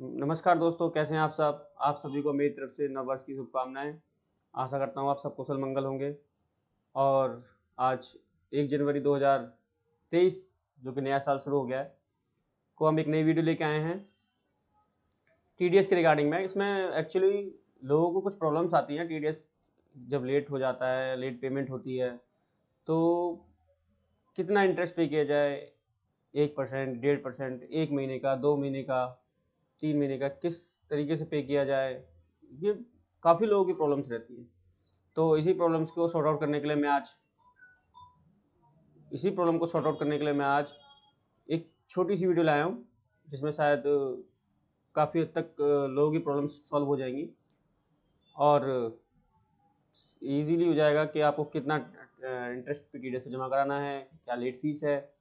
नमस्कार दोस्तों, कैसे हैं आप सब। आप सभी को मेरी तरफ से नववर्ष की शुभकामनाएं। आशा करता हूँ आप सब कुशल मंगल होंगे। और आज 1 जनवरी 2023 जो कि नया साल शुरू हो गया है, को हम एक नई वीडियो लेके आए हैं टीडीएस के रिगार्डिंग में। इसमें एक्चुअली लोगों को कुछ प्रॉब्लम्स आती हैं। टीडीएस जब लेट हो जाता है, लेट पेमेंट होती है, तो कितना इंटरेस्ट पे किया जाए, 1%, 1.5%, 1 महीने का, 2 महीने का, 3 महीने का, किस तरीके से पे किया जाए, ये काफ़ी लोगों की प्रॉब्लम्स रहती है। तो इसी प्रॉब्लम को सॉर्ट आउट करने के लिए मैं आज एक छोटी सी वीडियो लाया हूँ, जिसमें शायद काफ़ी हद तक लोगों की प्रॉब्लम्स सॉल्व हो जाएंगी और इजीली हो जाएगा कि आपको कितना इंटरेस्ट पे टीडीएस पे जमा कराना है, क्या लेट फीस है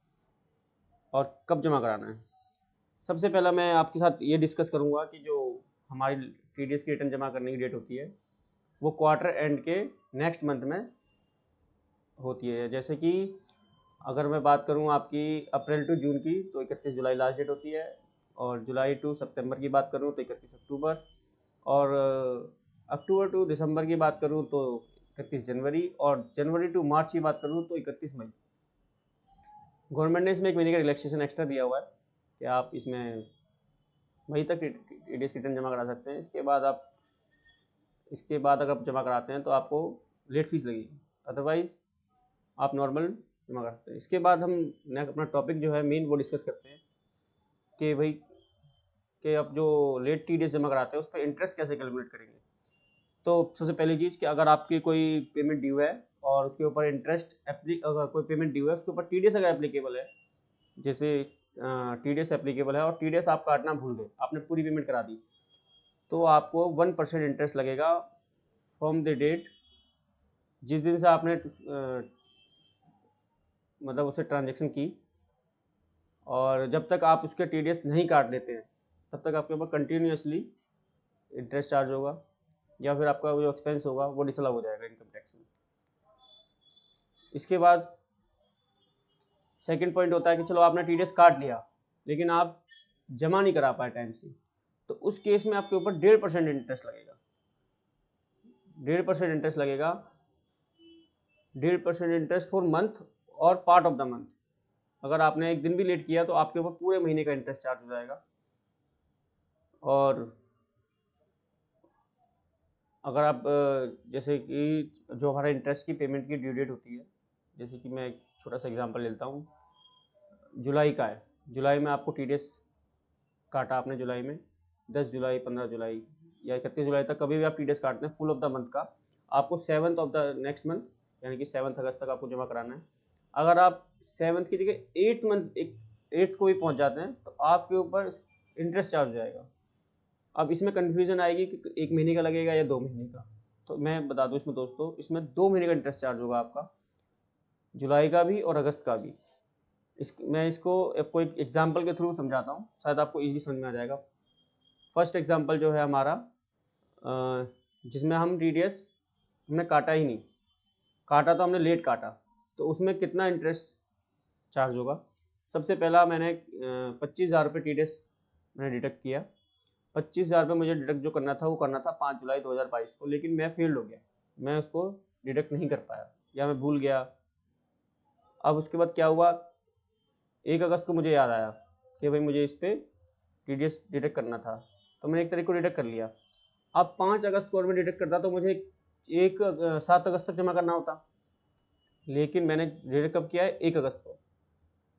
और कब जमा कराना है। सबसे पहला मैं आपके साथ ये डिस्कस करूँगा कि जो हमारी टीडीएस की रिटर्न जमा करने की डेट होती है, वो क्वार्टर एंड के नेक्स्ट मंथ में होती है। जैसे कि अगर मैं बात करूं आपकी अप्रैल टू जून की, तो 31 जुलाई लास्ट डेट होती है। और जुलाई टू सितंबर की बात करूं तो 31 अक्टूबर। और अक्टूबर टू दिसंबर की बात करूं तो 31 जनवरी। और जनवरी टू मार्च की बात करूं तो 31 मई। गवर्नमेंट ने इसमें 1 महीने का रिलैक्सेशन एक्स्ट्रा दिया हुआ है कि आप इसमें मई तक टीडीएस रिटर्न जमा करा सकते हैं। इसके बाद अगर आप जमा कराते हैं तो आपको लेट फीस लगेगी, अदरवाइज आप नॉर्मल जमा कर सकते हैं। इसके बाद हम अपना टॉपिक जो है मेन वो डिस्कस करते हैं कि भाई कि आप जो लेट टीडीएस जमा कराते हैं उस पर इंटरेस्ट कैसे कैलकुलेट करेंगे। तो सबसे पहली चीज़ कि अगर आपकी कोई पेमेंट ड्यू है और उसके ऊपर अगर कोई पेमेंट ड्यू है उसके ऊपर टीडीएस अगर एप्लीकेबल है, जैसे टीडीएस एप्लीकेबल है और टीडीएस आप काटना भूल गए, आपने पूरी पेमेंट करा दी, तो आपको 1% इंटरेस्ट लगेगा फ्रॉम द डेट जिस दिन से आपने मतलब उससे ट्रांजेक्शन की। और जब तक आप उसके टीडीएस नहीं काट लेते हैं तब तक आपके ऊपर कंटिन्यूसली इंटरेस्ट चार्ज होगा, या फिर आपका जो एक्सपेंस होगा वो डिसअलाउ हो जाएगा इनकम टैक्स में। इसके बाद सेकंड पॉइंट होता है कि चलो आपने टीडीएस काट लिया लेकिन आप जमा नहीं करा पाए टाइम से, तो उस केस में आपके ऊपर 1.5% इंटरेस्ट लगेगा। 1.5% इंटरेस्ट लगेगा, 1.5% इंटरेस्ट फॉर मंथ और पार्ट ऑफ द मंथ। अगर आपने एक दिन भी लेट किया तो आपके ऊपर पूरे महीने का इंटरेस्ट चार्ज हो जाएगा। और अगर आप जैसे कि जो हमारा इंटरेस्ट की पेमेंट की ड्यू डेट होती है, जैसे कि मैं एक छोटा सा एग्जांपल लेता हूँ, जुलाई का है। जुलाई में आपको टीडीएस काटा आपने जुलाई में, 10 जुलाई, 15 जुलाई या 31 जुलाई तक कभी भी आप टीडीएस काटते हैं फुल ऑफ द मंथ का, आपको 7th of the next month यानी कि 7 अगस्त तक आपको जमा कराना है। अगर आप 7th की जगह 8th को भी पहुँच जाते हैं तो आपके ऊपर इंटरेस्ट चार्ज हो जाएगा। अब इसमें कन्फ्यूजन आएगी कि 1 महीने का लगेगा या 2 महीने का। तो मैं बता दूं इसमें दोस्तों, इसमें 2 महीने का इंटरेस्ट चार्ज होगा आपका, जुलाई का भी और अगस्त का भी। मैं इसको आपको एक एग्जाम्पल के थ्रू समझाता हूँ, शायद आपको इजी समझ में आ जाएगा। फर्स्ट एग्जाम्पल जो है हमारा, जिसमें हम टीडीएस हमने काटा ही नहीं, काटा तो हमने लेट काटा, तो उसमें कितना इंटरेस्ट चार्ज होगा। सबसे पहला मैंने 25,000 रुपये टीडीएस मैंने डिडक्ट किया। 25,000 रुपये मुझे डिडक्ट जो करना था वो करना था 5 जुलाई 2022 को, लेकिन मैं फेल्ड हो गया, मैं उसको डिडक्ट नहीं कर पाया या मैं भूल गया। अब उसके बाद क्या हुआ, 1 अगस्त को मुझे याद आया कि भाई मुझे इस पर टीडीएस डिडक्ट करना था, तो मैंने 1 तारीख को डिडक्ट कर लिया। अब 5 अगस्त को और मैं डिडक्ट करता तो मुझे 7 अगस्त तक जमा करना होता, लेकिन मैंने डिडक्ट कब किया है, 1 अगस्त को।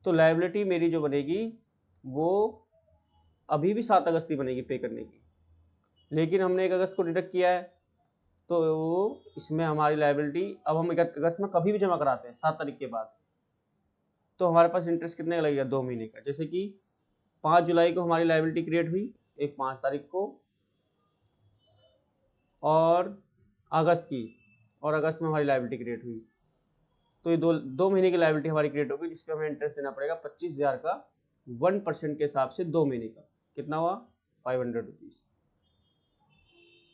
तो लायबिलिटी मेरी जो बनेगी वो अभी भी 7 अगस्त की बनेगी पे करने की, लेकिन हमने 1 अगस्त को डिडक्ट किया है, तो इसमें हमारी लायबिलिटी, अब हम 1 अगस्त में कभी भी जमा कराते हैं 7 तारीख के बाद, तो हमारे पास इंटरेस्ट कितने का लगेगा, 2 महीने का। जैसे कि 5 जुलाई को हमारी लायबिलिटी क्रिएट हुई, एक 5 तारीख को और अगस्त की, और अगस्त में हमारी लायबिलिटी क्रिएट हुई, तो ये दो महीने की लायबिलिटी हमारी क्रिएट होगी, जिसपे हमें इंटरेस्ट देना पड़ेगा 25,000 का 1% के हिसाब से 2 महीने का। कितना हुआ, 500 रुपीज़।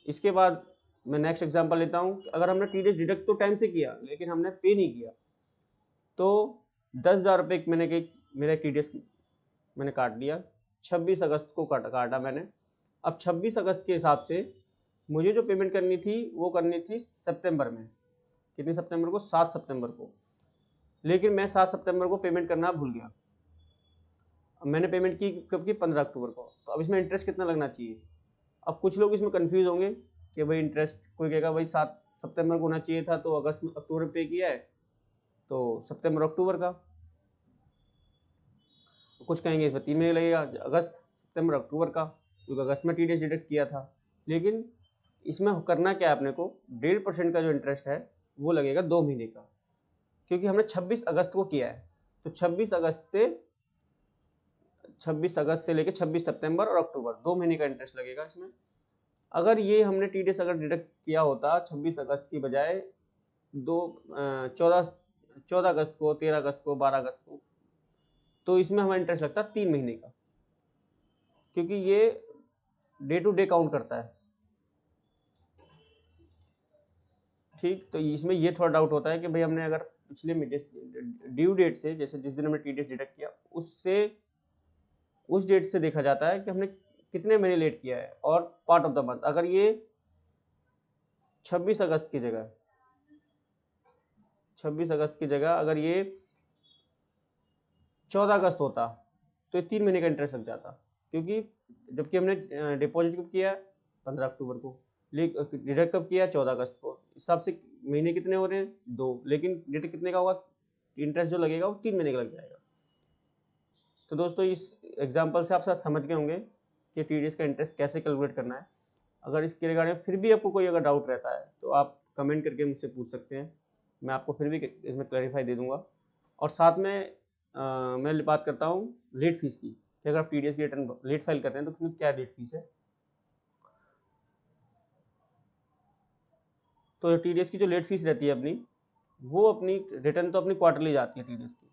इसके बाद मैं नेक्स्ट एग्जांपल लेता हूँ, अगर हमने टीडीएस डिडक्ट तो टाइम से किया लेकिन हमने पे नहीं किया, तो 10,000 रुपये मैंने मेरा टीडीएस मैंने काट लिया, 26 अगस्त को काटा मैंने, अब 26 अगस्त के हिसाब से मुझे जो पेमेंट करनी थी वो करनी थी सितंबर में। कितनी सितंबर को? 7 सितंबर को। लेकिन मैं 7 सितंबर को पेमेंट करना भूल गया। अब मैंने पेमेंट की कब की? 15 अक्टूबर को। तो अब इसमें इंटरेस्ट कितना लगना चाहिए? अब कुछ लोग इसमें कंफ्यूज होंगे कि भाई इंटरेस्ट, कोई कहेगा भाई 7 सितंबर को होना चाहिए था तो अगस्त में, अक्टूबर में पे किया है तो सितंबर अक्टूबर का। कुछ कहेंगे इसमें 3 महीने लगेगा, अगस्त सितंबर अक्टूबर का, क्योंकि अगस्त में टीडीएस डिडक्ट किया था। लेकिन इसमें करना क्या है अपने को, 1.5% का जो इंटरेस्ट है वो लगेगा 2 महीने का, क्योंकि हमने 26 अगस्त को किया है। तो 26 अगस्त से लेकर 26 सितंबर और अक्टूबर 2 महीने का इंटरेस्ट लगेगा इसमें। अगर ये हमने टीडीएस अगर डिडक्ट किया होता 26 अगस्त की बजाय 14 अगस्त को, 13 अगस्त को, 12 अगस्त को, तो इसमें हमारा इंटरेस्ट लगता 3 महीने का, क्योंकि ये डे टू डे काउंट करता है। ठीक, तो इसमें ये थोड़ा डाउट होता है कि भाई हमने अगर पिछले में ड्यू डेट से, जैसे जिस दिन हमने टीडीएस डिडक्ट किया उससे, उस डेट से देखा जाता है कि हमने कितने महीने लेट किया है और पार्ट ऑफ द मंथ। अगर ये 26 अगस्त की जगह 26 अगस्त की जगह अगर ये 14 अगस्त होता तो ये 3 महीने का इंटरेस्ट लग जाता, क्योंकि जबकि हमने डिपॉजिट कब किया? 15 अक्टूबर को, लेकिन डिडक्ट कब किया? 14 अगस्त को। इस हिसाब से महीने कितने हो रहे हैं? 2, लेकिन डेट कितने का होगा? इंटरेस्ट जो लगेगा वो 3 महीने का लग जाएगा। तो दोस्तों इस एग्जाम्पल से आप सब समझ गए होंगे कि टीडीएस का इंटरेस्ट कैसे कैलकुलेट करना है। अगर इसके रिगार्डिंग फिर भी आपको कोई अगर डाउट रहता है तो आप कमेंट करके मुझसे पूछ सकते हैं, मैं आपको फिर भी इसमें क्लैरिफाई दे दूंगा। और साथ में मैं बात करता हूँ लेट फीस की, कि अगर आप टीडीएस की रिटर्न लेट फाइल करते हैं तो उसमें क्या लेट फीस है। तो टीडीएस की जो लेट फीस रहती है अपनी, वो अपनी रिटर्न तो अपनी क्वार्टरली जाती है टीडीएस की,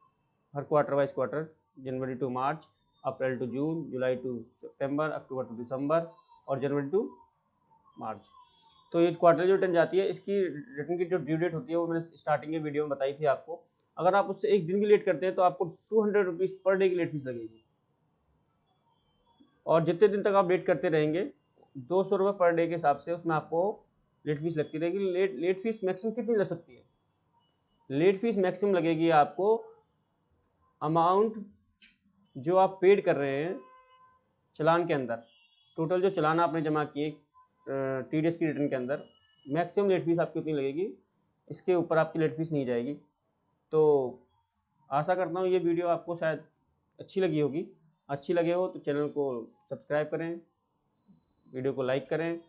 हर क्वार्टर वाइज क्वार्टर, जनवरी टू मार्च, अप्रैल टू जून, जुलाई टू सितंबर, अक्टूबर टू दिसंबर और जनवरी टू मार्च। तो ये क्वार्टरली रिटर्न जाती है। इसकी रिटर्न की जो ड्यू डेट होती है वो मैंने स्टार्टिंग के वीडियो में बताई थी आपको। अगर आप उससे एक दिन भी लेट करते हैं तो आपको 200 रुपीज़ पर डे की लेट फीस लगेगी, और जितने दिन तक आप लेट करते रहेंगे 200 रुपये पर डे के हिसाब से उसमें आपको लेट फीस लगती रहेगी। लेट फीस मैक्सिमम कितनी लग सकती है? लेट फीस मैक्सिमम लगेगी आपको अमाउंट जो आप पेड कर रहे हैं चालान के अंदर, टोटल जो चालान आपने जमा किए टीडीएस की रिटर्न के अंदर, मैक्सिमम लेट फीस आपकी उतनी लगेगी, इसके ऊपर आपकी लेट फीस नहीं जाएगी। तो आशा करता हूँ ये वीडियो आपको शायद अच्छी लगी होगी। अच्छी लगे हो तो चैनल को सब्सक्राइब करें, वीडियो को लाइक करें